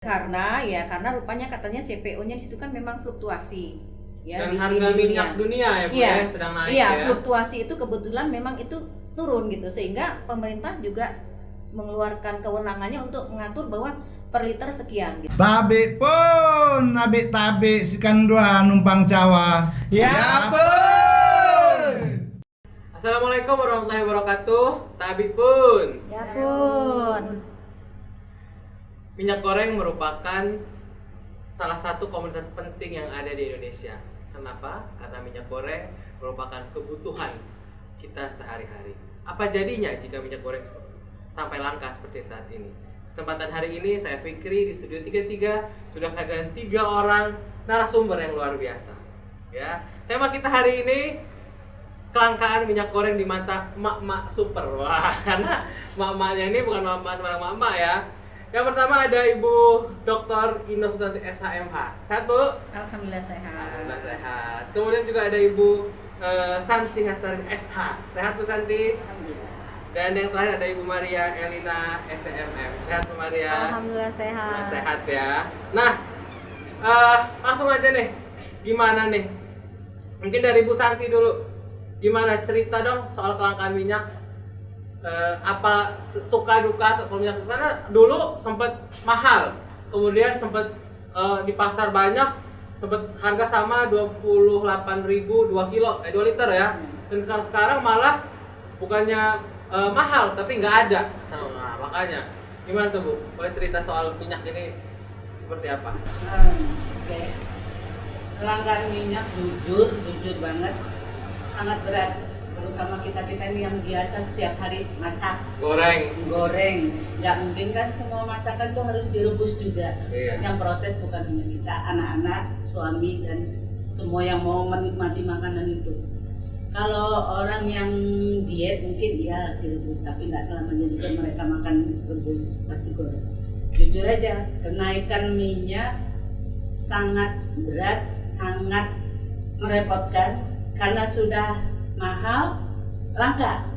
Karena rupanya katanya CPO-nya di situ kan memang fluktuasi. Ya, Dan harga minyak dunia ya Bu Iya, yang sedang naik iya, ya. fluktuasi itu kebetulan memang itu turun gitu, sehingga pemerintah juga mengeluarkan kewenangannya untuk mengatur bahwa per liter sekian gitu. Babe pun nabik tabik sikan dua numpang cawa. Ya pun. Assalamualaikum warahmatullahi wabarakatuh. Tabi pun. Ya pun. Minyak goreng merupakan salah satu komoditas penting yang ada di Indonesia. Kenapa? Karena minyak goreng merupakan kebutuhan kita sehari-hari. Apa jadinya jika minyak goreng sampai langka seperti saat ini? Kesempatan hari ini saya Fikri di Studio 33 sudah kehadirkan 3 orang narasumber yang luar biasa. Ya, tema kita hari ini kelangkaan minyak goreng di mata emak-emak super. Wah, karena emak-emaknya ini bukan emak-emak sembarang emak-emak ya. Yang pertama ada Ibu Dr. Ino Susanti SHMH. Sehat Bu? Alhamdulillah sehat. Alhamdulillah sehat. Kemudian juga ada Ibu Santi Hastarin SH. Sehat Bu Santi? Alhamdulillah. Dan yang terakhir ada Ibu Maria Elina SMM. Sehat Bu Maria? Alhamdulillah sehat. Sehat ya. Nah, langsung aja nih. Gimana nih? Mungkin dari Bu Santi dulu. Gimana cerita dong soal kelangkaan minyak? Apa suka duka soal minyak? Karena dulu sempat mahal, kemudian sempat di pasar banyak, sempat harga sama 28.000 2 kilo 2 liter ya. Dan sekarang malah bukannya mahal tapi nggak ada. Nah, makanya gimana tuh Bu? Boleh cerita soal minyak ini seperti apa? Oke. Kelangkaan minyak jujur banget sangat berat, terutama kita ini yang biasa setiap hari masak goreng. Nggak mungkin kan semua masakan tuh harus direbus juga. Iya. Yang protes bukan hanya kita, anak-anak, suami, dan semua yang mau menikmati makanan itu. Kalau orang yang diet mungkin ya direbus, tapi nggak selamanya juga mereka makan rebus, pasti goreng. Jujur aja, kenaikan minyak sangat berat, sangat merepotkan karena sudah mahal, langka.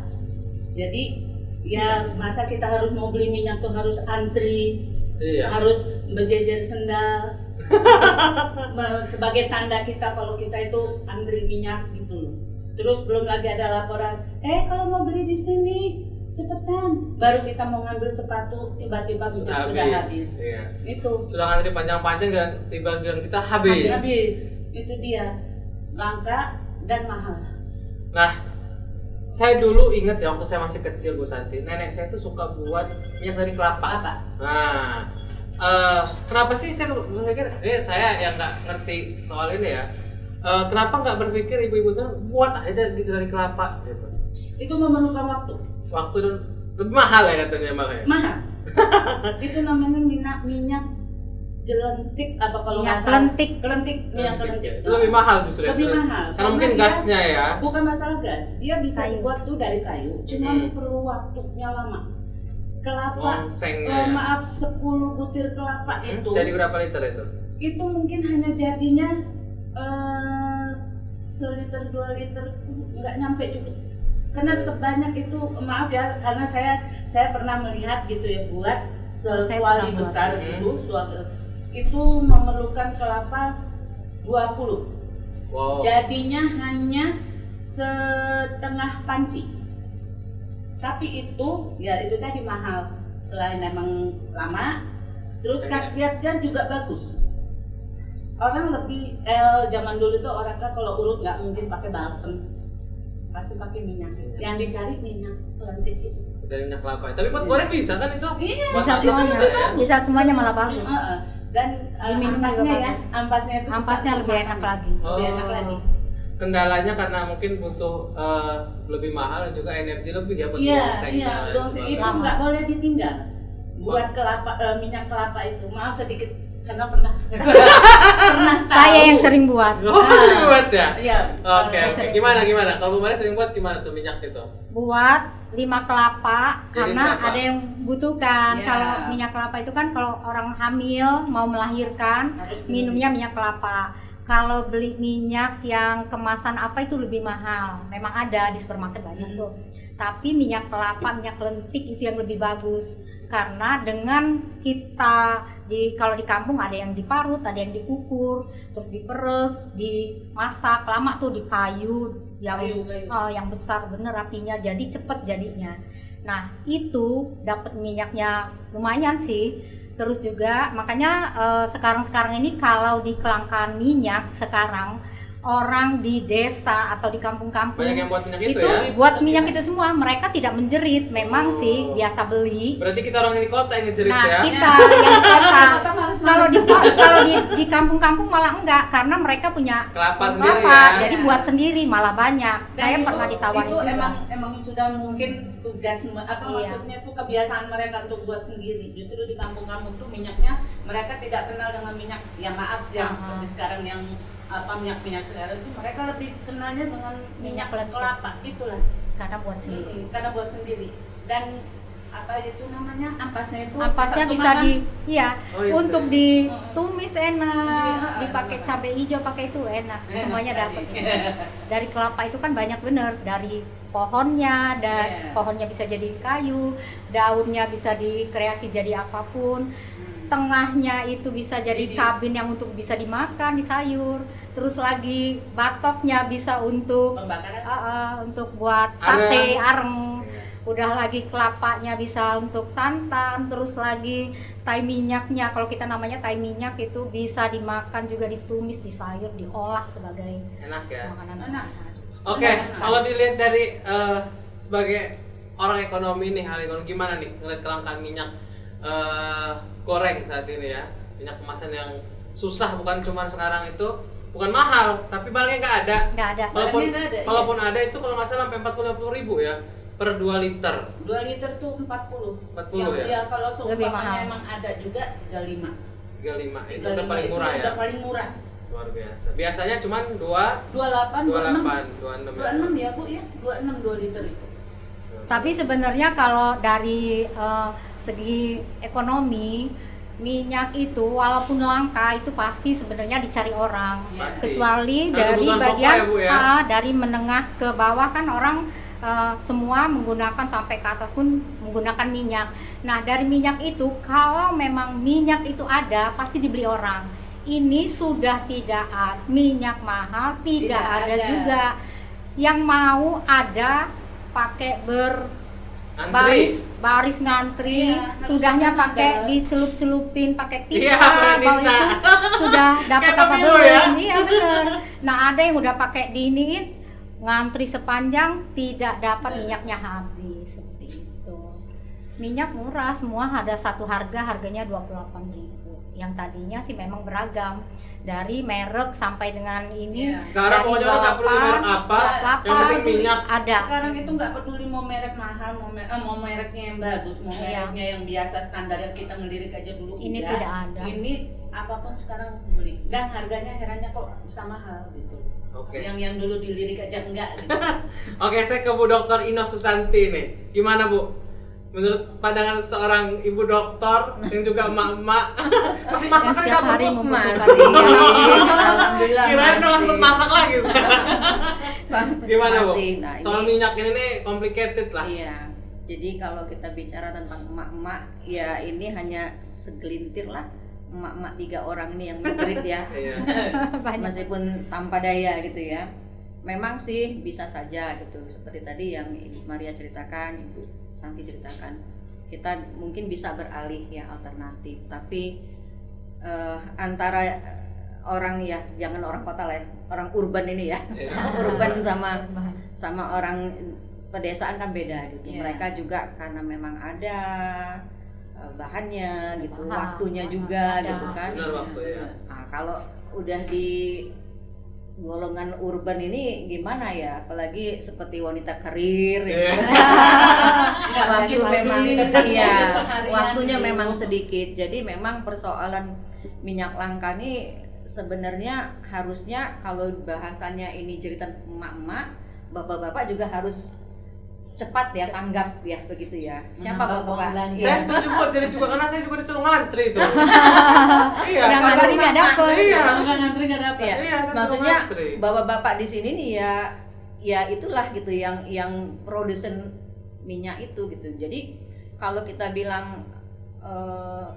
Jadi ya masa kita harus mau beli minyak tuh harus antri, Iya. harus berjejer sendal sebagai tanda kita kalau kita itu antri minyak gitu loh. Terus belum lagi ada laporan, kalau mau beli di sini cepetan. Baru kita mau ngambil sepatu, tiba-tiba minyak sudah habis. Iya. Itu Sudah ngantri panjang-panjang dan tiba kita habis. Itu dia, langka dan mahal. Nah, saya dulu ingat ya waktu saya masih kecil Bu Santi, nenek saya tuh suka buat minyak dari kelapa. Nah, kenapa sih saya mikir, saya yang nggak ngerti soal ini ya, kenapa nggak berpikir ibu-ibu sekarang buat aja dari kelapa gitu? Itu memerlukan Waktu dan lebih mahal ya katanya makanya. mahal. Itu namanya minyak jelentik apa kalau Minyak nggak salah? kelentik. Minyak kelentik. Itu lebih mahal justru. Lebih mahal. Karena mungkin dia gasnya ya. Bukan masalah gas, dia bisa Kayu. dibuat tuh dari kayu, cuma perlu waktunya lama. Kelapa, Sengnya. maaf 10 butir kelapa itu. Jadi berapa liter itu? Itu mungkin hanya jadinya seliter 2 liter, nggak nyampe juga. Karena sebanyak itu, maaf ya, karena saya pernah melihat gitu ya, buat sekuali besar itu memerlukan kelapa 20. Wow. Jadinya hanya setengah panci. Tapi itu tadi mahal. Selain emang lama, terus khasiatnya juga bagus. Orang lebih zaman dulu tuh orang kan kalau urut nggak mungkin pakai balsem, pasti pakai minyak. Yang dicari minyak kelentik itu. Dari minyak kelapa. Tapi buat goreng bisa kan itu? Iya, Buat Bisa masak semuanya. ya? Bisa semuanya malah bagus. Dan Diminum ampasnya juga ya, bagus. ampasnya itu Ampasnya bisa lebih dimakan. enak lagi. Lebih enak lagi. Kendalanya karena mungkin butuh lebih mahal dan juga energi lebih ya buat Iya, mengosengnya dan itu sebagainya. nggak boleh ditinggal. Buat kelapa, minyak kelapa itu, maaf sedikit karena pernah tahu. Saya yang sering buat. Oh, buat ya? Iya. Oke. sering Gimana? Kalau Bu Maria sering buat gimana tuh minyak itu? Buat 5 kelapa Jadi karena berapa? ada yang butuhkan. Ya. Kalau minyak kelapa itu kan kalau orang hamil mau melahirkan Harus minumnya minyak kelapa. Kalau beli minyak yang kemasan apa itu lebih mahal. Memang ada di supermarket banyak tuh. Tapi minyak kelapa, minyak lentik itu yang lebih bagus. karena dengan kita kalau di kampung ada yang diparut, ada yang dikukur, terus diperes, dimasak, lama tuh di kayu yang yang besar bener apinya, jadi cepet jadinya. Nah itu dapat minyaknya lumayan sih. Terus juga makanya sekarang ini kalau di kelangkaan minyak sekarang, orang di desa atau di kampung-kampung Banyak yang buat minyak itu itu ya? buat minyak itu semua, mereka tidak menjerit, memang sih biasa beli. Berarti kita orang di kota yang ngejerit Nah ya? kita yang di kota, kalau di Malas-malas. di kampung-kampung malah enggak, karena mereka punya Kelapa sendiri kelapa, ya? jadi buat sendiri malah banyak. Dan Saya itu- pernah ditawarin itu juga. emang sudah mungkin tugas Iya. maksudnya itu kebiasaan mereka untuk buat sendiri. Justru di kampung-kampung tuh minyaknya mereka tidak kenal dengan minyak, ya maaf yang seperti sekarang yang minyak sekarang itu mereka lebih kenalnya dengan minyak Minyak kelapa itulah. karena buat sendiri. Karena buat sendiri. Dan apa itu namanya, ampasnya itu Ampasnya satu bisa makan. untuk bisa. ditumis enak, Iya, dipakai enak. cabai hijau, pakai itu enak, Enak semuanya sekali. dapat. Dari kelapa itu kan banyak bener, dari pohonnya, dan Iya. pohonnya bisa jadi kayu, daunnya bisa dikreasi jadi apapun, tengahnya itu bisa jadi kabin yang untuk bisa dimakan, di sayur, terus lagi batoknya bisa untuk Pembakaran. untuk buat sate, areng. Udah lagi kelapanya bisa untuk santan, terus lagi tai minyaknya, kalau kita namanya tai minyak itu bisa dimakan juga, ditumis di sayur, diolah sebagai Enak ya? makanan Enak. sehari-hari. Oke, kalau dilihat dari sebagai orang ekonomi nih, hal ekonomi gimana nih ngeliat kelangkaan minyak goreng saat ini ya? Minyak kemasan yang susah, bukan cuma sekarang itu, bukan mahal, tapi barangnya nggak ada. Nggak ada. Walaupun, Barangnya nggak ada, iya. walaupun ada itu kalau nggak salah sampai 40-50 ribu ya per 2 liter. 2 liter tuh 40. 40 ya? Ya kalau Lebih seumpamanya mahal. emang ada juga 35. 35, itu 35 udah paling itu murah ya? Udah paling murah. Luar biasa. Biasanya cuma 28, 28, 26 ya. 26 ya Bu ya. 26 2 liter itu. Tapi sebenarnya kalau dari segi ekonomi, minyak itu walaupun langka itu pasti sebenarnya dicari orang. Pasti. Kecuali Karena dari kebutuhan pokok bagian ya, Bu, ya? dari menengah ke bawah kan orang semua menggunakan, sampai ke atas pun menggunakan minyak. Nah dari minyak itu, kalau memang minyak itu ada pasti dibeli orang. Ini sudah tidak ada, minyak mahal tidak ada juga. Yang mau ada pakai baris ngantri, Iya, harus sudahnya pakai pakai sandal. dicelup-celupin pakai tinta, Iya, pakai bahwa tinta. itu sudah dapat Kayak apa pemilu belum? ya? Iya bener. Nah ada yang udah pakai diiniin, ngantri sepanjang tidak dapat minyaknya habis, seperti itu. Minyak murah, semua ada satu harganya 28.000. Yang tadinya sih memang beragam, dari merek sampai dengan ini. Iya. Sekarang pokoknya orang nggak perlu merek apa, yang penting minyak. ada. Sekarang itu nggak peduli mau merek mahal, mau mereknya yang bagus, mau Iya. mereknya yang biasa standar yang kita ngelirik aja dulu. Ini enggak. tidak ada. Ini apapun sekarang beli. Dan harganya herannya kok bisa mahal gitu. Oke. Yang dulu dilirik aja enggak gitu. Oke, saya ke Bu Dr. Ino Susanti nih. Gimana Bu? Menurut pandangan seorang ibu dokter yang juga emak-emak, masih masak kan setiap dapur, hari Bu? membutuhkan Masih, alhamdulillah Kirain udah masih. sempet masak lagi. Gimana Bu? Masih. Nah, Soal ini- minyak ini nih complicated lah. Iya. Jadi kalau kita bicara tentang emak-emak, ya ini hanya segelintir lah emak-emak 3 orang ini yang menjerit ya. Iya. Banyak. Meskipun tanpa daya gitu ya. Memang sih bisa saja gitu. Seperti tadi yang Ibu Maria ceritakan, Ibu Santi ceritakan. Kita mungkin bisa beralih ya, alternatif. Tapi antara orang ya, jangan orang kota lah ya, orang urban ini ya. Iya. Urban sama orang pedesaan kan beda gitu. Iya. Mereka juga karena memang ada bahannya gitu, Bahan, waktunya juga ada. gitu kan. Benar waktu ya. Nah, kalau udah di golongan urban ini gimana ya, apalagi seperti wanita karir ya. Iya. Waktu Jadi memang pagi, iya, seharian waktunya gitu. memang sedikit. Jadi memang persoalan minyak langka ini sebenarnya harusnya kalau bahasanya ini jeritan emak-emak, bapak-bapak juga harus cepat ya tanggap ya, begitu ya. Siapa Menambah bapak-bapak? belanja. Saya setuju Bu, jadi juga karena saya juga disuruh ngantri tuh. Iya, Udah karena ngantri nggak emak-emak, dapet. Iya. Enggak ngantri enggak dapat. Iya, Iya, saya maksudnya suruh ngantri. bapak-bapak di sini nih ya itulah gitu yang produsen minyak itu gitu. Jadi kalau kita bilang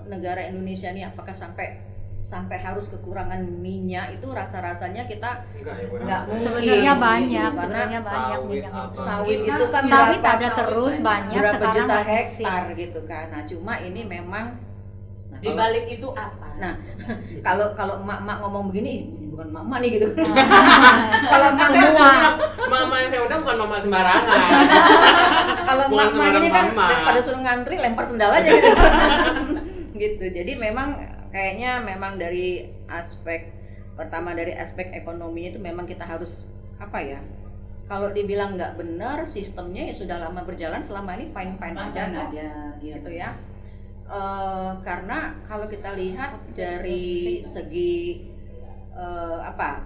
negara Indonesia ini apakah sampai harus kekurangan minyak, itu rasa-rasanya kita Enggak ya, Bu. nggak Harusnya. mungkin. Sebenarnya banyak, Karena sebenarnya banyak sawit minyak apa. itu. sawit itu kan Sawit berapa, ada terus sawit banyak, berapa sekarang juta lagi sih. hektar gitu kan. Nah cuma ini memang nah, Di balik itu apa? Nah, kalau emak-emak ngomong begini, "Ini bukan emak-emak nih," gitu. Kalau Saya emak-emak, undang, mama yang saya undang bukan mama sembarangan. kalau Bukan emak-emak ini kan sembarang mama. pada suruh ngantri lempar sendal aja gitu. Gitu. Jadi memang kayaknya memang dari aspek pertama, dari aspek ekonominya itu memang kita harus apa ya? Kalau dibilang nggak benar sistemnya, ya sudah lama berjalan, selama ini fine aja kok. Gitu ya. Karena kalau kita lihat dari segi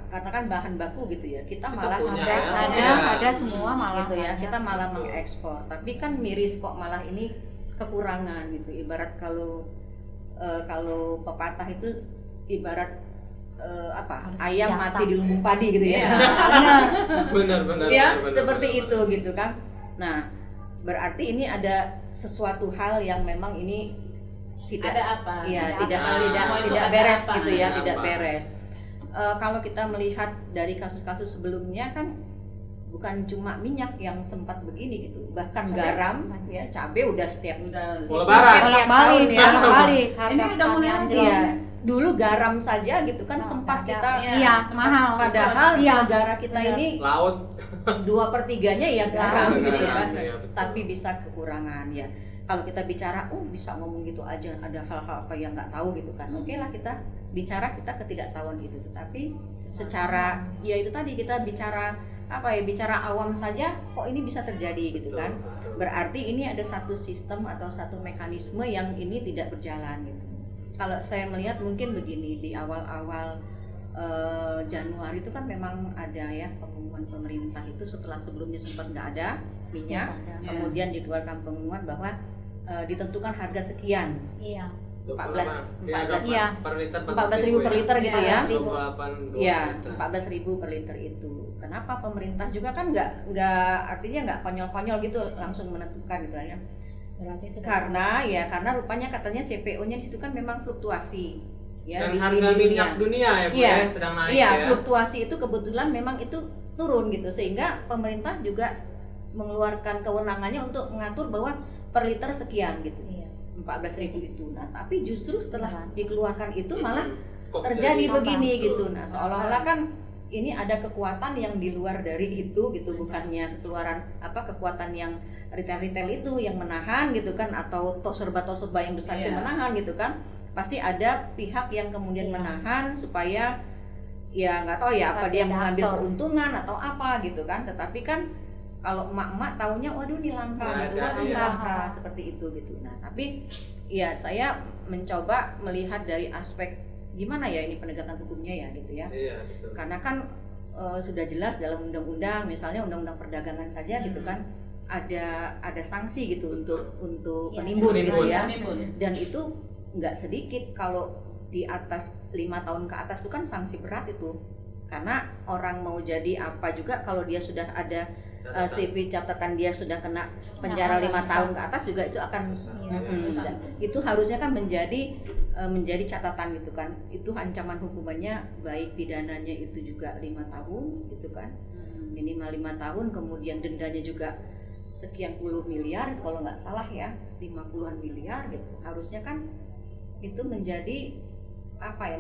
katakan bahan baku gitu ya, kita malah punya, mengekspor. ya. ada semua malah Gitu ya, banyak. kita malah Betul. mengekspor, tapi kan miris kok malah ini kekurangan gitu. Ibarat kalau pepatah itu ibarat Harus ayam jatah. mati di lumbung padi gitu ya. Benar. Ya, benar, seperti benar, itu benar. gitu kan. Nah, berarti ini ada sesuatu hal yang memang ini tidak Ada apa? Iya, Ada tidak apa? tidak Semua itu tidak ada beres apa? gitu ya, Ada tidak apa? beres. Kalau kita melihat dari kasus-kasus sebelumnya kan bukan cuma minyak yang sempat begini gitu, bahkan Cabai. garam ya, cabai udah setiap Udah. Mau lebaran. tiap tahun Bolak-balik, ya. bolak-balik. Ini udah mulai anjlok. Iya, dulu garam saja gitu kan Oh, sempat ada. kita Iya, mahal. padahal Iya. negara kita Benar. ini Laut. 2/3-nya ya garam Garam, gitu kan, iya, betul. tapi bisa kekurangan ya. Kalau kita bicara, bisa ngomong gitu aja, ada hal-hal apa yang nggak tahu gitu kan. Oke lah, kita bicara kita ketidaktahuan itu, tetapi secara ya itu tadi kita bicara bicara awam saja kok ini bisa terjadi gitu kan. Betul. Berarti ini ada satu sistem atau satu mekanisme yang ini tidak berjalan gitu. Kalau saya melihat mungkin begini, di awal-awal Januari itu kan memang ada ya pengumuman pemerintah itu setelah sebelumnya sempat nggak ada minyak, Ya. kemudian dikeluarkan pengumuman bahwa ditentukan harga sekian, Iya. 14 Iya. per liter 14.000 per liter gitu ya. 28 Ya, liter. 14.000 per liter itu. Kenapa pemerintah juga kan nggak artinya nggak konyol-konyol gitu langsung menentukan gitu ya. Berarti sudah Karena rupanya katanya CPO-nya di situ kan memang fluktuasi. Ya, Dan di harga dunia. minyak dunia ya Bu Iya. ya sedang naik Iya, ya. fluktuasi itu kebetulan memang itu turun gitu, sehingga pemerintah juga mengeluarkan kewenangannya untuk mengatur bahwa per liter sekian gitu. Iya. 14.000 itu. Nah, tapi justru setelah Benar. dikeluarkan itu malah Kok terjadi jadi begini betul. gitu. Nah, seolah-olah kan ini ada kekuatan yang di luar dari itu gitu, bukannya kekuatan yang retail itu yang menahan gitu kan, atau toserba yang besar itu Iya. menahan gitu kan. Pasti ada pihak yang kemudian Iya. menahan supaya ya nggak tahu ya apa dia Tidak mengambil atur. keuntungan atau apa gitu kan. Tetapi kan kalau emak-emak taunya waduh ini langka Nggak gitu, ada, waduh ini iya. langka seperti itu gitu. Nah, tapi ya saya mencoba melihat dari aspek gimana ya ini penegakan hukumnya ya gitu ya. Iya, betul. Karena kan sudah jelas dalam undang-undang, misalnya undang-undang perdagangan saja gitu kan ada sanksi gitu untuk Iya. penimbun gitu Penimbun. ya. Penimbun. Dan itu nggak sedikit, kalau di atas 5 tahun ke atas itu kan sanksi berat itu. Karena orang mau jadi apa juga kalau dia sudah ada Catatan. CV catatan dia sudah kena penjara 5 tahun ke atas juga itu akan Susah. Iya. Iya. dan itu harusnya kan menjadi catatan gitu kan. Itu ancaman hukumannya baik pidananya itu juga 5 tahun gitu kan. Minimal 5 tahun, kemudian dendanya juga sekian puluh miliar kalau nggak salah ya, 50-an miliar gitu. Harusnya kan itu menjadi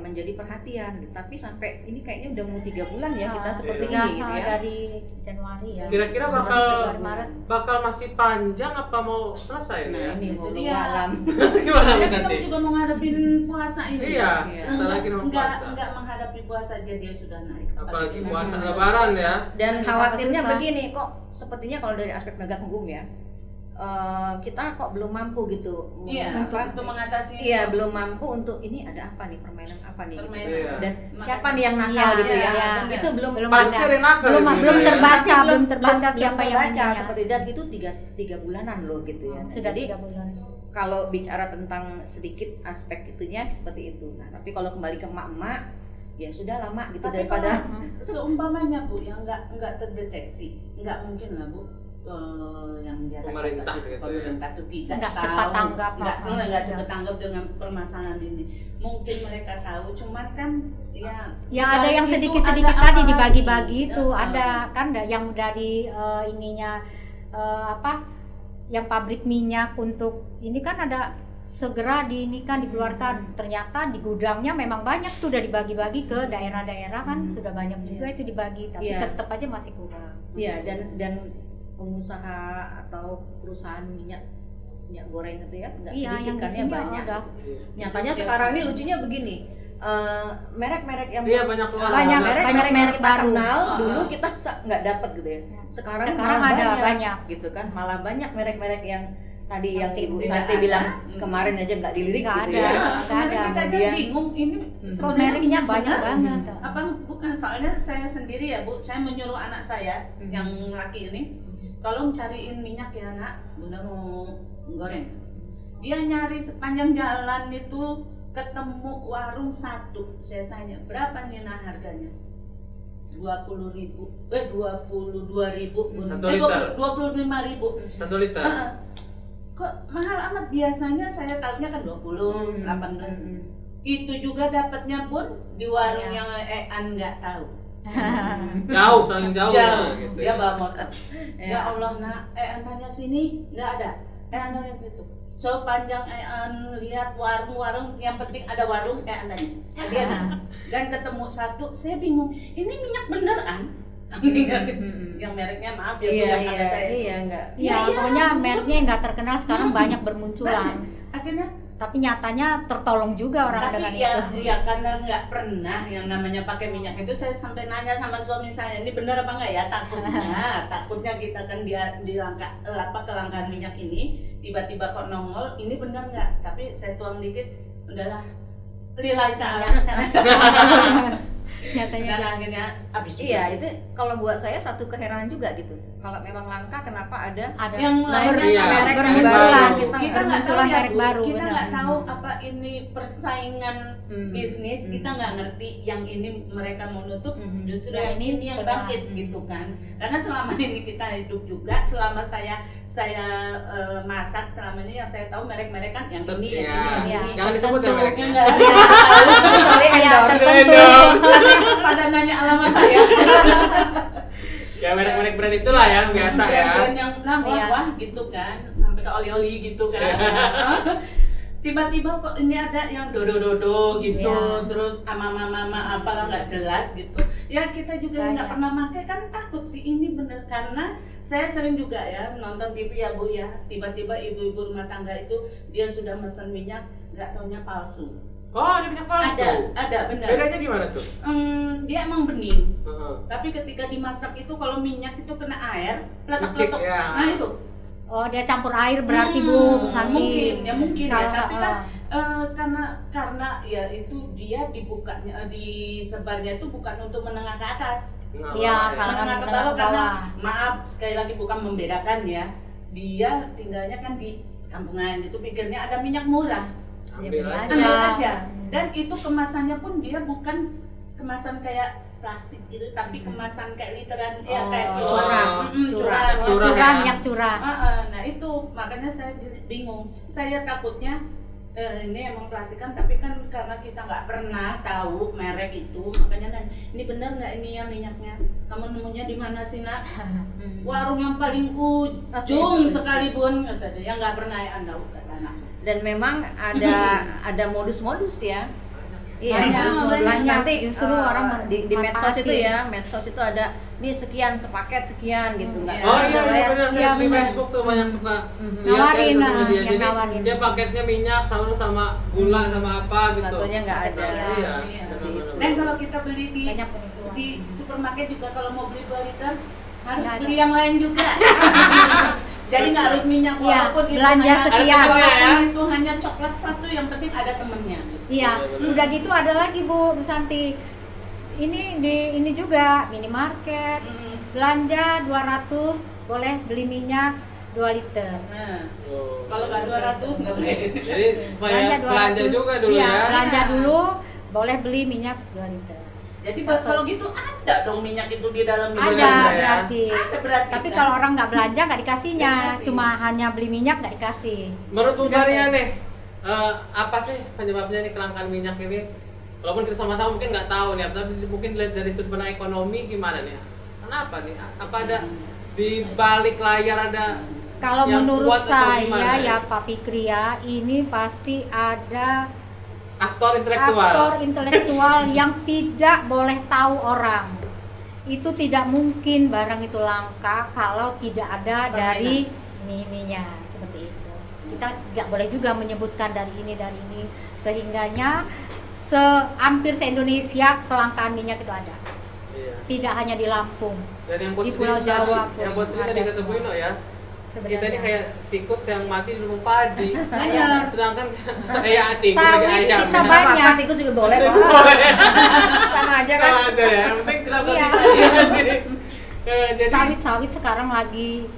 menjadi perhatian gitu. Tapi sampai ini kayaknya udah mau 3 bulan ya kita seperti Iya. ini gitu ya. Dari Januari ya. Kira-kira Sudah bakal 3 bulan. bakal masih panjang apa mau selesai Nah nih? ini Itu mau dia. alam. Gimana Soalnya Mas kita Santi? juga mau ngadepin puasa ini. Iya, Iya. sebentar lagi mau puasa. Enggak menghadapi puasa aja dia sudah naik. Apalagi kita puasa menghadapi lebaran puasa. ya. Dan Kita khawatirnya susah. begini kok, sepertinya kalau dari aspek penegak hukum ya, kita kok belum mampu gitu. Iya, apa? untuk mengatasi. Iya, belum mampu untuk ini ada apa nih, permainan apa nih gitu. Permainan. Iya. Dan siapa nih yang nakal Iya, gitu ya. iya, Itu belum Pasti ada. ada yang nakal Belum ya, Bu, belum ya. terbaca, Tapi belum terbaca belum siapa yang terbaca ininya. seperti, dan itu tiga bulanan loh gitu ya. Sudah Jadi 3 bulan. kalau bicara tentang sedikit aspek itunya seperti itu. Nah, tapi kalau kembali ke emak-emak ya sudah lama gitu Tapi daripada kalau seumpamanya Bu yang nggak terdeteksi, nggak mungkin lah Bu. yang di atas Pemerintah gitu ya. pemerintah itu tidak Nggak tahu, cepat tanggap, nggak cepat tanggap dengan permasalahan ini. Mungkin mereka tahu, cuman kan ya ada yang itu sedikit-sedikit ada tadi apa dibagi-bagi lagi? itu ada kan yang dari ininya yang pabrik minyak untuk ini kan ada segera dikeluarkan, ternyata di gudangnya memang banyak tuh udah dibagi-bagi ke daerah-daerah kan sudah banyak juga itu dibagi tapi Iya. tetap aja masih kurang. Iya, dan pengusaha atau perusahaan minyak goreng gitu ya nggak Iya, sedikit yang di kan ya, sini banyak. ada. Nyatanya sekarang ini lucunya begini, merek-merek yang Iya, banyak keluar. Banyak, merek-merek banyak yang merek kita baru. kenal dulu kita nggak dapat gitu ya. Sekarang malah ada banyak. gitu kan, malah banyak merek-merek yang tadi yang Santi Ibu tidak Santi ada. bilang kemarin aja nggak dilirik Nggak gitu ada. ya. Nggak Kemarin ada. kita aja Kemudian- bingung ini So, sebenarnya mereknya minyak banyak benar? banget. Apa bukan, soalnya saya sendiri ya Bu, saya menyuruh anak saya yang laki ini, tolong cariin minyak ya nak, Bunda mau goreng. Dia nyari sepanjang jalan itu ketemu warung satu. Saya tanya berapa nih nah harganya? 20.000, 22.000, Satu liter. 25.000. 1 liter. Kok mahal amat, biasanya saya tahunya kan 20, 18. Itu juga dapatnya pun di warung Iya. yang Ean nggak tahu. Jauh, saling jauh, Jauh. gitu. Dia bawa motor. Ya. Ya Allah nak, Ean tanya sini nggak ada. Ean tanya situ. Sepanjang Ean lihat warung-warung, yang penting ada warung, Ean tanya. Dia dan ketemu satu, saya bingung. Ini minyak beneran? Yang mereknya maaf ya, Iya, bukan kata saya. iya enggak. Ya, pokoknya mereknya yang nggak terkenal sekarang banyak bermunculan. Akhirnya Tapi nyatanya tertolong juga orang dengan tapi ya, itu. ya karena nggak pernah yang namanya pakai minyak itu, saya sampai nanya sama suami saya, ini bener apa nggak ya, takutnya kita kan kelangkaan minyak ini tiba-tiba kok nongol, ini bener nggak? Tapi saya tuang dikit, udahlah, lillahi ta'ala. Nyatanya Dan jangan. akhirnya habis juga. Iya, itu kalau buat saya satu keheranan juga gitu. Kalau memang langka, kenapa ada Ada yang lainnya Iya, merek yang bermunculan. baru? kita nggak tahu bermunculan ya merek Bu, baru, kita benar. nggak tahu apa ini persaingan Hmm. bisnis, Hmm. kita nggak ngerti yang ini mereka mau nutup, Hmm. justru Yang yang ini ini yang benar. bangkit gitu kan. Karena selama ini kita hidup juga, selama saya masak selama ini yang saya tahu merek-merek kan yang ini, yang ini, yang Iya. ini. Jangan disebut ya mereknya. Enggak, kecuali Ya, endorse. tertentu. pada nanya alamat saya. Ya merek-merek brand itulah yang biasa ya. Brand yang Iya. wah gitu kan, sampai ke oli-oli gitu kan. Tiba-tiba kok ini ada yang dodo-dodo gitu, Iya. terus mama apalah nggak jelas gitu. Ya kita juga Banyak. nggak pernah pakai kan, takut sih ini bener, karena saya sering juga ya nonton TV ya Bu ya, tiba-tiba ibu-ibu rumah tangga itu dia sudah mesen minyak, nggak taunya palsu. Oh, ada minyak palsu. Ada benar. Bedanya gimana tuh? Dia emang bening, Heeh. tapi ketika dimasak itu kalau minyak itu kena air, Licik, letak-letak. ya. Nah itu. Oh, dia campur air berarti Bu Santi. Mungkin ya, Kalau- tapi kan karena ya itu dia dibukanya, disebarnya itu bukan untuk menengah ke atas, Nggak Iya, apa-apa ya. kalau- menengah ke menengah bawah, ke karena bawah. maaf sekali lagi bukan membedakan ya, dia tinggalnya kan di kampungan itu, pikirnya ada minyak murah, Ambil Ya, aja. ambil Aja. aja, dan itu kemasannya pun dia bukan kemasan kayak plastik gitu, tapi kemasan kayak literan, ya kayak Oh, kiloan. curah, Curah. Curah Curah, ya. minyak curah. Nah itu makanya saya bingung. Saya takutnya ini emang plastikan, tapi kan karena kita nggak pernah tahu merek itu, makanya nanya, ini benar nggak ini ya minyaknya? Kamu nemunya di mana sih nak? Warung yang paling ujung sekalipun, kata dia. Yang nggak pernah ya tahu, kata anak. Dan memang ada modus-modus ya. Iya, Banyak, modus-modus banyak. nanti Justru orang di medsos itu manfaatin. ya, medsos itu ada nih sekian sepaket sekian gitu, nggak Iya. Oh tahu iya, bayar. benar, Iya, saya di benar. Facebook tuh banyak suka Mhm. lihat Nawarin, ya, sosial media. yang Jadi nawarin. dia paketnya minyak sama gula sama apa gitu. Nggak taunya nggak ada. Iya. Iya. benar-benar. Dan kalau kita beli Banyak penipuan. di supermarket juga, kalau mau beli 2 liter harus Nggak ada. beli yang lain juga. Jadi nggak harus minyak, Iya, walaupun itu belanja hanya- sekian. walaupun itu hanya coklat satu, yang penting ada temennya. Iya, Benar-benar. udah gitu ada lagi Bu Santi. Ini juga minimarket. Belanja 200 boleh beli minyak 2 liter. Nah, Oh. kalau nggak 200 nggak boleh. Jadi supaya belanja juga dulu Iya, ya. belanja dulu boleh beli minyak 2 liter. Jadi kalau gitu ada dong minyak itu di dalam Ada Sebenarnya ya. berarti. Ada berarti. Tapi kan? kalau orang nggak belanja nggak dikasihnya, Nggak dikasih. cuma hanya beli minyak nggak dikasih. Menurut Bu Sudah, Maria Pak. nih, apa sih penyebabnya nih kelangkaan minyak ini? Walaupun kita sama-sama mungkin nggak tahu nih, tapi mungkin dilihat dari sudut pandang ekonomi gimana nih? Kenapa nih? Apa ada di balik layar ada Kalau yang menurut kuat atau saya gimana ya Pak Fikri ya, ini pasti ada aktor intelektual? aktor intelektual yang tidak boleh tahu orang. Itu tidak mungkin barang itu langka kalau tidak ada dari ininya seperti itu. Kita nggak boleh juga menyebutkan dari ini sehingganya hampir se-Indonesia kelangkaan minyak itu ada. Iya. Tidak hanya di Lampung. Dan yang buat Di sedih Pulau tadi, Jawa pun yang buat sedih ada tadi kata Bu semua. Ino ya, Sebenarnya. kita ini kayak tikus yang mati di lumbung padi. Benar. Sedangkan ya tikus lagi Sawit ayam. kita ya. banyak. Apa tikus juga boleh kok. Sama aja kan. Sama aja ya. Yang penting kenapa Iya. jadi Sawit-sawit sekarang lagi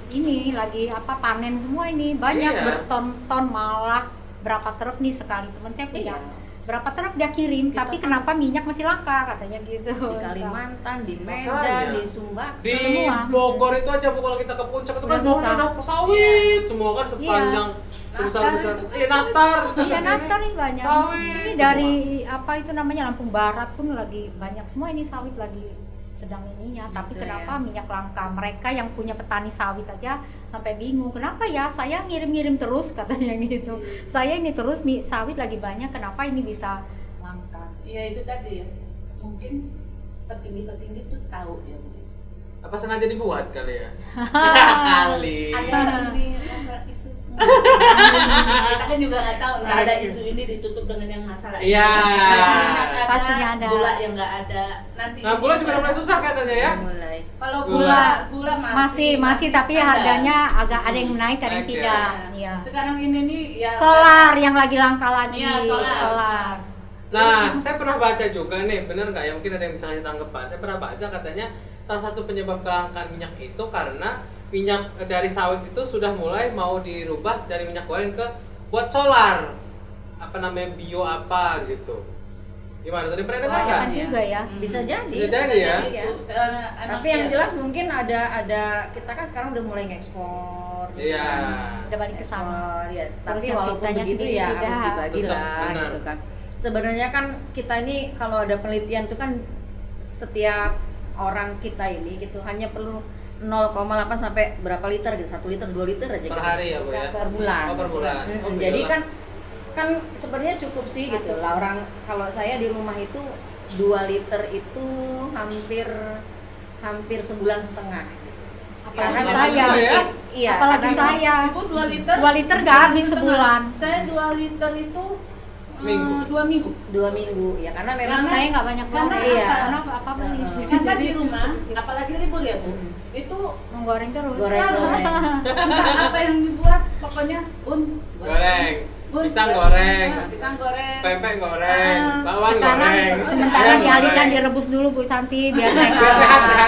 panen semua ini banyak Iya. berton-ton, malah berapa truk nih sekali teman saya punya Iya. berapa truk dia kirim, Kita tapi kan- kenapa minyak masih langka katanya gitu. Di Kalimantan, di Medan, Makanya. di Sumbaksel. di semua. Bogor itu aja Bu, kalau kita ke puncak itu kan Udah semuanya susah. udah sawit semua kan sepanjang sebesar-besar. Natar itu kan Iya, Natar. Iya, Natal ini banyak. Sawit Ini semua. dari apa itu namanya Lampung Barat pun lagi banyak semua ini sawit lagi sedang ininya. Tapi Gitu kenapa ya. minyak langka? Mereka yang punya petani sawit aja sampai bingung. Kenapa ya? Saya ngirim-ngirim terus katanya gitu. Saya ini terus sawit lagi banyak. Kenapa ini bisa langka? Iya itu tadi ya. Mungkin petinggi-petinggi tuh tahu ya. Apa sengaja dibuat kali ya? Kali. Ada ini masalah isu. Kita kan juga nggak tahu. Nggak ada isu ini ditutup dengan yang masalah. ini. Iya. Minyak Pastinya ada. Gula yang nggak ada. Nanti. Nah, gula juga udah mulai susah katanya ya. Mulai. Kalau Gula. gula Masih tapi standar. harganya agak ada yang naik, ada yang Oke. tidak. Nah, Iya. Sekarang ini nih ya. Solar yang lagi langka lagi. Iya, solar. Nah, saya pernah baca juga nih, bener nggak ya? Mungkin ada yang bisa ngasih tanggapan. Saya pernah baca katanya salah satu penyebab kelangkaan minyak itu karena minyak dari sawit itu sudah mulai mau dirubah dari minyak goreng ke buat solar. Apa namanya bio apa gitu. Gimana? Tadi pernah dengar Banyak nggak? kan juga ya. Bisa jadi. Bisa jadi ya. Iya. Tapi yang jelas mungkin ada kita kan sekarang udah mulai ngekspor. Iya. Udah balik ke sana. Ekspor, ya. Tapi yang walaupun kitanya begitu sendiri ya tidak. harus dibagi Tetap, lah benar. gitu kan. Sebenarnya kan kita ini kalau ada penelitian itu kan setiap orang kita ini gitu hanya perlu 0,8 sampai berapa liter gitu, 1 liter, 2 liter aja Per gitu. hari ya, Bu ya? Per bulan. Oh, per bulan. Mm-mm. Oh, Jadi gila. kan sebenarnya cukup sih gitu lah orang. Kalau saya di rumah itu 2 liter itu hampir sebulan setengah gitu. Apalagi Karena saya. sedikit. Iya, Apalagi karena saya. Ibu 2 liter. 2 liter nggak habis sebulan. Saya 2 liter itu Seminggu. 2 minggu. 2 minggu ya karena memang Saya nggak banyak Karena goreng. iya. Karena apa beli. Karena di rumah, apalagi libur ya Bu, itu Menggoreng terus. goreng-goreng. entah apa yang dibuat, pokoknya Goreng. Bun, Pisang goreng. pisang goreng, Pempek goreng. Bawang Sekarang goreng. sementara ayam dialihkan goreng. direbus dulu Bu Santi biar sehat. Biar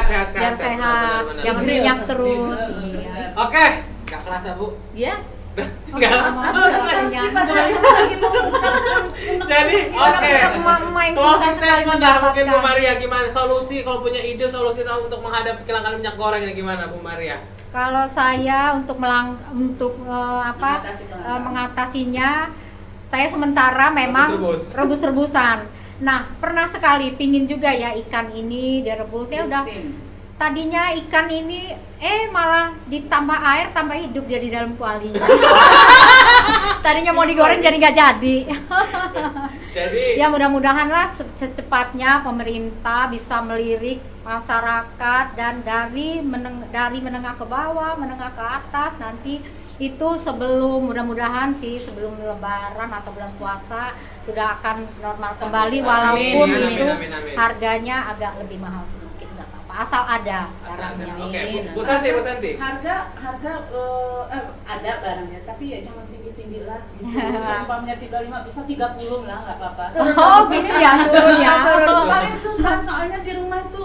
sehat. Biar sehat. Benar. Jangan Di grill. minyak terus. Benar. Iya. Oke, nggak kerasa Bu. Ya, Nggak. sih padahal itu lagi mau mengungkapkan Jadi oke. Emak-emak yang susah Closing sekali statement lah mungkin Bu mendapatkan. Maria, gimana solusi kalau punya ide solusi tahu untuk menghadapi kelangkaan minyak goreng ini gimana Bu Maria? Kalau saya untuk Mengatasi kelangkaan. mengatasinya, saya sementara memang Rebus-rebus. rebus-rebusan. Nah, pernah sekali pingin juga ya ikan ini direbus. Ya udah, Steam. tadinya ikan ini malah ditambah air tambah hidup dia di dalam kualinya. Tadinya mau digoreng jadi nggak jadi. Jadi Ya mudah-mudahan lah secepatnya pemerintah bisa melirik masyarakat dan dari menengah ke bawah, menengah ke atas nanti itu sebelum mudah-mudahan sih sebelum lebaran atau bulan puasa sudah akan normal kembali walaupun Amin, itu amin. harganya agak lebih mahal sedikit nggak apa-apa asal ada Asal ada. barangnya. Oke, Amin. Bu Santi, Bu Santi. Harga ada barangnya, tapi ya jangan tinggi-tinggi lah. Gitu. Seumpamanya 35 bisa 30 lah, nggak apa-apa. Oh gitu ya turun ya. Paling susah soalnya di rumah itu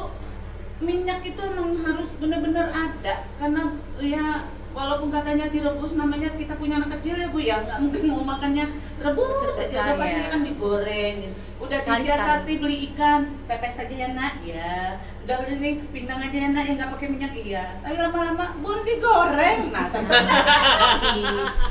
minyak itu emang harus benar-benar ada karena ya walaupun katanya direbus, namanya kita punya anak kecil ya Bu ya, nggak mungkin mau makannya rebus Selesai, aja, udah pasti ya. kan digoreng gitu. Udah Sekali-sekali. disiasati beli ikan, pepes aja ya nak, ya. Udah beli nih pindang aja ya nak yang nggak pakai minyak, iya. Tapi lama-lama bun digoreng, nah tetap lagi.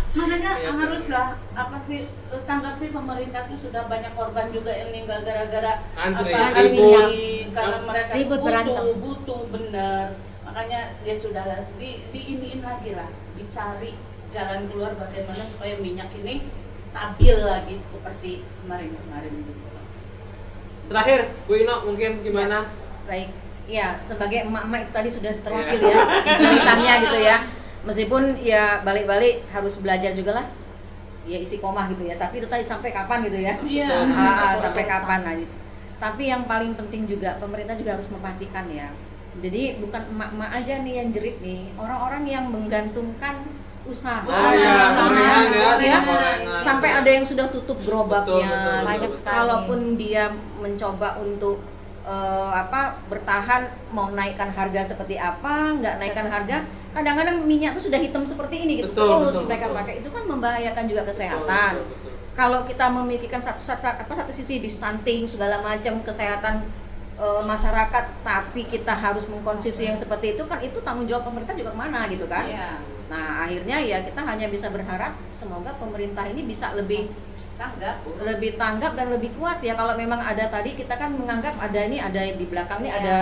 Makanya Iya, haruslah apa sih tanggap sih pemerintah tuh sudah banyak korban juga yang meninggal gara-gara Antri, apa, ribut. karena mereka Ribut, berantem. butuh bener. Makanya ya sudahlah diiniin lagi lah, dicari jalan keluar bagaimana supaya minyak ini stabil lagi seperti kemarin-kemarin gitu. Terakhir, Bu Ino mungkin gimana? Baik, ya sebagai emak-emak itu tadi sudah terwakil ya ceritanya gitu ya. Meskipun ya balik-balik harus belajar juga lah, ya istiqomah gitu ya. Tapi itu tadi sampai kapan gitu ya? Iya. Sampai kapan nah, gitu. Tapi yang paling penting juga pemerintah juga harus memperhatikan ya. Jadi bukan emak-emak aja nih yang jerit nih, orang-orang yang menggantungkan usaha. iya, gorengan ya, Ya. gorengan. Sampai ada yang sudah tutup gerobaknya. Betul, Banyak sekali. Kalaupun dia mencoba untuk bertahan mau naikkan harga seperti apa, nggak naikkan harga, kadang-kadang minyak tuh sudah hitam seperti ini gitu. Betul, Terus betul, mereka betul. pakai, itu kan membahayakan juga kesehatan. Betul. Kalau kita memikirkan satu sisi di stunting segala macam kesehatan masyarakat, tapi kita harus mengkonsumsi yang seperti itu kan, itu tanggung jawab pemerintah juga kemana gitu kan. Iya. Nah akhirnya ya kita hanya bisa berharap semoga pemerintah ini bisa lebih tanggap dan lebih kuat ya. Kalau memang ada tadi kita kan menganggap ada di belakang ini Iya. ada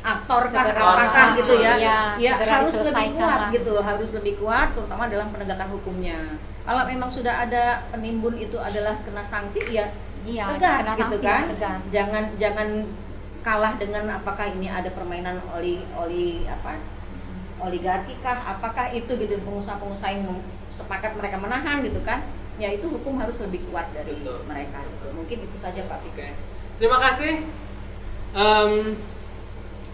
aktor kah Segera, apakah gitu ya. iya, Ya segera harus lebih diselesaikan kuat lah. gitu, harus lebih kuat terutama dalam penegakan hukumnya. Kalau memang sudah ada penimbun itu adalah kena sanksi ya Iya, tegas kena gitu sanksi, kan. tegas. Jangan kalah dengan apakah ini ada permainan oligarki kah, apakah itu gitu, pengusaha-pengusaha yang sepakat mereka menahan gitu kan, ya itu hukum harus lebih kuat dari Betul. mereka gitu. Mungkin itu saja Pak Fikri. Oke. Terima kasih.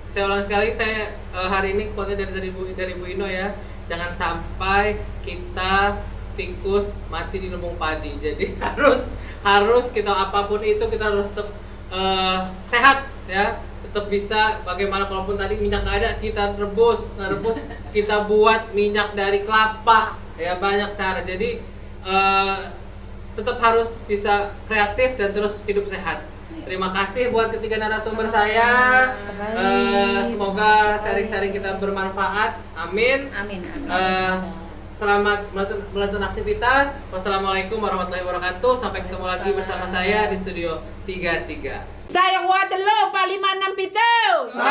Saya ulang sekali, saya hari ini quote-nya dari Bu Ino ya. Jangan sampai kita tikus mati di lumbung padi. Jadi harus kita apapun itu kita harus tetap sehat ya. Tetap bisa bagaimana, kalaupun tadi minyak nggak ada kita rebus kita buat minyak dari kelapa ya, banyak cara. Jadi tetap harus bisa kreatif dan terus hidup sehat. Terima kasih buat ketiga narasumber saya. Semoga sharing-sharing kita bermanfaat. Amin. Amin. Selamat melanjutkan aktivitas. Wassalamualaikum warahmatullahi wabarakatuh. Sampai ketemu lagi bersama saya di studio 33. Saya Waterloo 567.